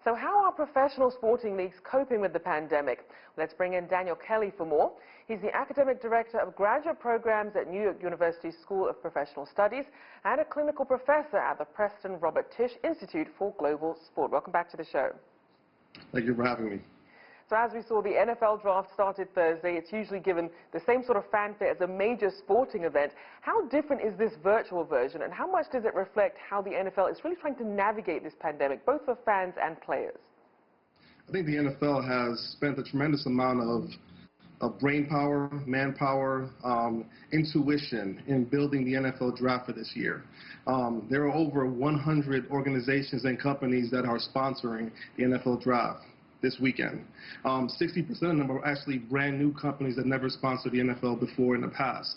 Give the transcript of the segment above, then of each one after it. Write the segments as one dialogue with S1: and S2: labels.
S1: So how are professional sporting leagues coping with the pandemic? Let's bring in Daniel Kelly for more. He's the Academic Director of Graduate Programs at New York University School of Professional Studies and a clinical professor at the Preston Robert Tisch Institute for Global Sport. Welcome back to the show.
S2: Thank you for having me.
S1: So as we saw, the NFL draft started Thursday. It's usually given the same sort of fanfare as a major sporting event. How different is this virtual version, and how much does it reflect how the NFL is really trying to navigate this pandemic, both for fans and players?
S2: I think the NFL has spent a tremendous amount of brain power, manpower, intuition in building the NFL draft for this year. There are over 100 organizations and companies that are sponsoring the NFL draft this weekend. 60% of them are actually brand new companies that never sponsored the NFL before in the past.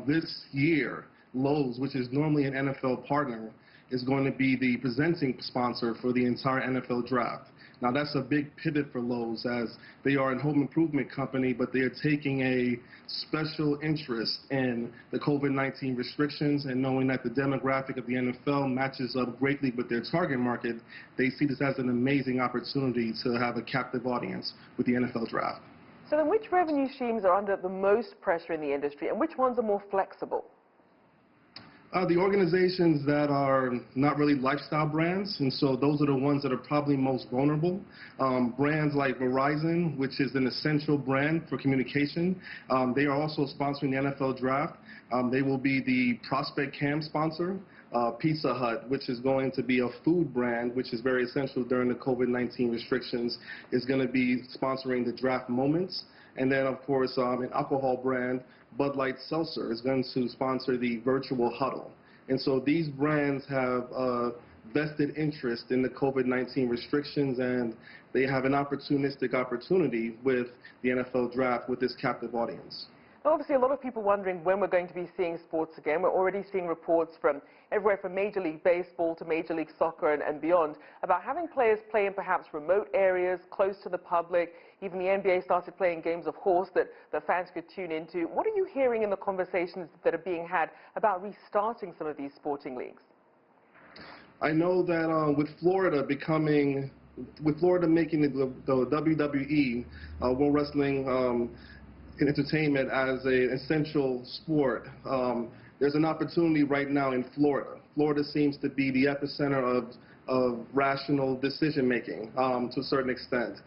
S2: This year, Lowe's, which is normally an NFL partner, is going to be the presenting sponsor for the entire NFL draft. Now that's a big pivot for Lowe's, as they are a home improvement company, but they are taking a special interest in the COVID-19 restrictions, and knowing that the demographic of the NFL matches up greatly with their target market, they see this as an amazing opportunity to have a captive audience with the NFL draft.
S1: So then which revenue streams are under the most pressure in the industry, and which ones are more flexible?
S2: The organizations that are not really lifestyle brands, and so those are the ones that are probably most vulnerable. Brands like Verizon, which is an essential brand for communication, they are also sponsoring the NFL draft. They will be the Prospect Cam sponsor. Pizza Hut, which is going to be a food brand, which is very essential during the COVID-19 restrictions, is going to be sponsoring the draft moments. And then, of course, an alcohol brand, Bud Light Seltzer, is going to sponsor the virtual huddle. And so these brands have vested interest in the COVID-19 restrictions, and they have an opportunistic opportunity with the NFL draft with this captive audience.
S1: Obviously, a lot of people wondering when we're going to be seeing sports again. We're already seeing reports from everywhere from Major League Baseball to Major League Soccer and beyond about having players play in perhaps remote areas, close to the public. Even the NBA started playing games of horse that fans could tune into. What are you hearing in the conversations that are being had about restarting some of these sporting leagues?
S2: I know that with Florida making the WWE, World Wrestling Entertainment, as an essential sport, there's an opportunity right now in Florida. Florida seems to be the epicenter of rational decision-making to a certain extent.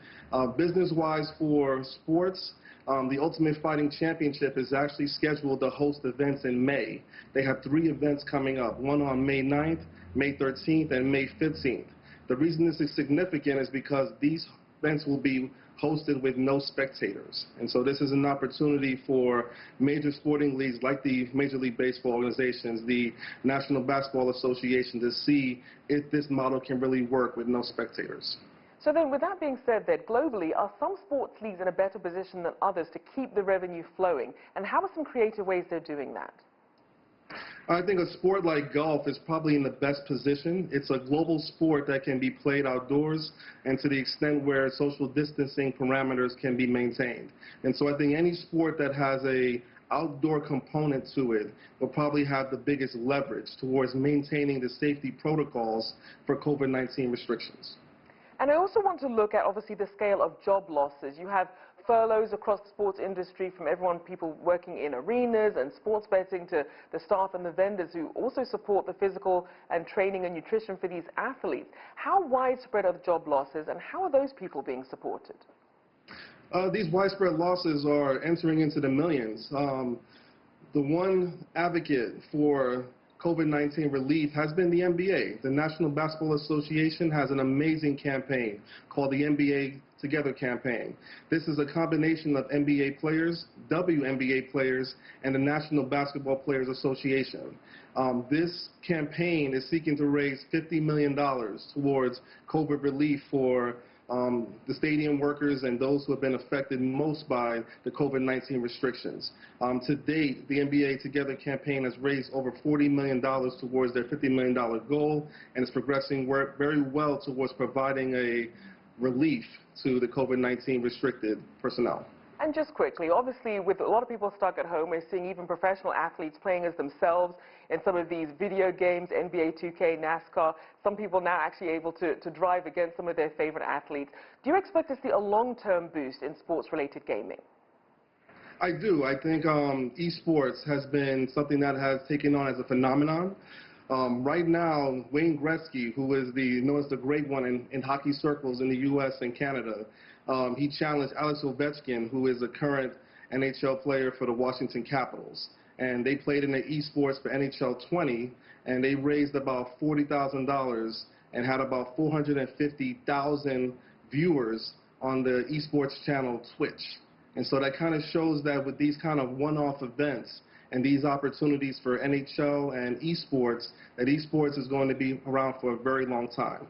S2: Business-wise for sports, the Ultimate Fighting Championship is actually scheduled to host events in May. They have 3 events coming up, one on May 9th, May 13th, and May 15th. The reason this is significant is because these events will be hosted with no spectators. And so this is an opportunity for major sporting leagues like the Major League Baseball organizations, the National Basketball Association, to see if this model can really work with no spectators.
S1: So then, with that being said, that globally, are some sports leagues in a better position than others to keep the revenue flowing? And how are some creative ways they're doing that?
S2: I think a sport like golf is probably in the best position. It's a global sport that can be played outdoors, and to the extent where social distancing parameters can be maintained. And so I think any sport that has a outdoor component to it will probably have the biggest leverage towards maintaining the safety protocols for COVID-19 restrictions.
S1: And I also want to look at, obviously, the scale of job losses. You have furloughs across the sports industry, from people working in arenas and sports betting to the staff and the vendors who also support the physical and training and nutrition for these athletes. How widespread are the job losses, and how are those people being supported?
S2: These widespread losses are entering into the millions. The one advocate for COVID-19 relief has been the NBA. The National Basketball Association has an amazing campaign called the NBA Together campaign. This is a combination of NBA players, WNBA players, and the National Basketball Players Association. This campaign is seeking to raise $50 million towards COVID relief for the stadium workers and those who have been affected most by the COVID-19 restrictions. To date, the NBA Together campaign has raised over $40 million towards their $50 million goal, and is progressing very well towards providing a relief to the COVID-19 restricted personnel.
S1: And just quickly, obviously, with a lot of people stuck at home, we're seeing even professional athletes playing as themselves in some of these video games, NBA 2K, NASCAR. Some people now actually able to drive against some of their favorite athletes. Do you expect to see a long-term boost in sports-related gaming?
S2: I do. I think eSports has been something that has taken on as a phenomenon. Right now, Wayne Gretzky, who is known as the great one in hockey circles in the U.S. and Canada, he challenged Alex Ovechkin, who is a current NHL player for the Washington Capitals. And they played in the eSports for NHL 20, and they raised about $40,000 and had about 450,000 viewers on the eSports channel Twitch. And so that kind of shows that with these kind of one-off events and these opportunities for NHL and eSports, that eSports is going to be around for a very long time.